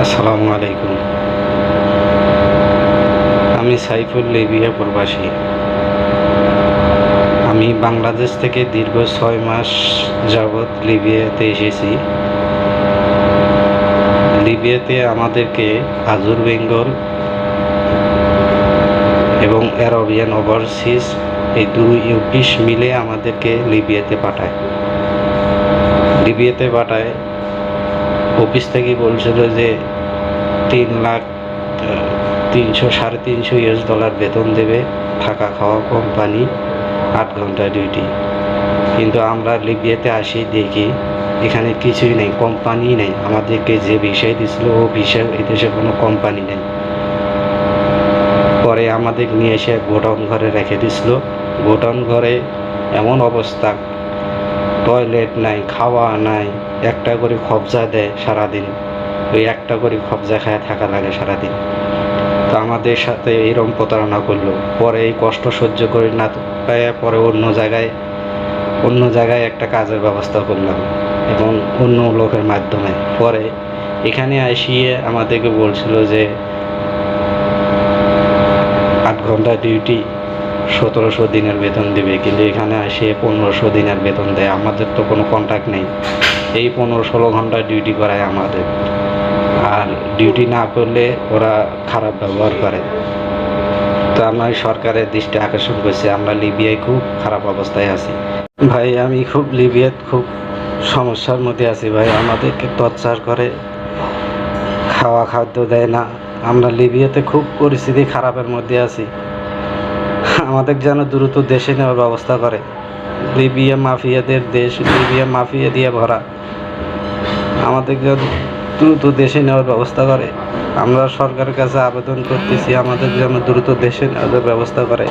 আসসালামু আলাইকুম। আমি সাইফুল, লিবিয়া প্রবাসী। আমি বাংলাদেশ থেকে দীর্ঘ ৬ মাস যাবৎ লিবিয়াতে এসেছি। লিবিয়াতে আমাদেরকে আজুর বেঙ্গল এবং অ্যারাবিয়ান ওভারসিজ এই দুই ইউপিস মিলে আমাদেরকে লিবিয়াতে পাঠায়। অফিস থেকে বলছিল যে ৩,৩০০ $৩৫০ বেতন দেবে, থাকা খাওয়া কোম্পানি, ৮ ঘন্টা ডিউটি। কিন্তু আমরা লিবিয়াতে আসি, দেখি এখানে কিছুই নেই, কোম্পানি নেই। আমাদেরকে যে ভিসায় দিছিল ও ভিসায় এদেশে কোনো কোম্পানি নেই। পরে আমাদের নিয়ে এসে গোডাউন ঘরে রেখে দিছিল। গোডাউন ঘরে এমন অবস্থা, টয়লেট নাই, খাওয়া নাই, একটা করে খবজা দেয় সারাদিন। ওই একটা করে খবজা খায় থাকা লাগে সারাদিন। তো আমাদের সাথে এরকম প্রতারণা করলো। পরে এই কষ্ট সহ্য করে না পায়, পরে অন্য জায়গায় একটা কাজের ব্যবস্থা করলাম এবং অন্য লোকের মাধ্যমে। পরে এখানে আসিয়ে আমাদেরকে বলছিল যে ৮ ঘন্টা ডিউটি, ১৭০০ দিনের বেতন দেবে। কিন্তু এখানে আসে ১৫০০ দিনের বেতন দেয়। আমাদের তো কোনো কন্ট্যাক্ট নেই। এই ১৫-১৬ ঘন্টা ডিউটি করায় আমাদের, আর ডিউটি না করলে ওরা খারাপ ব্যবহার করে। তো আমরা সরকারের দৃষ্টি আকর্ষণ করছি, আমরা লিবিয়ায় খুব খারাপ অবস্থায় আছি। ভাই আমি লিবিয়াত খুব সমস্যার মধ্যে আছি ভাই। আমাদেরকে টর্চার করে, খাদ্য দেয় না। আমরা লিবিয়াতে খুব পরিস্থিতি খারাপের মধ্যে আছি। আমাদের যেন দ্রুত দেশে নেওয়ার ব্যবস্থা করে। লিবিয়া মাফিয়াদের দেশ, লিবিয়া মাফিয়া দিয়ে ভরা। আমাদের যেন দ্রুত দেশে নেওয়ার ব্যবস্থা করে। আমরা সরকারের কাছে আবেদন করতেছি, আমাদের যেন দ্রুত দেশে নেওয়ার ব্যবস্থা করে।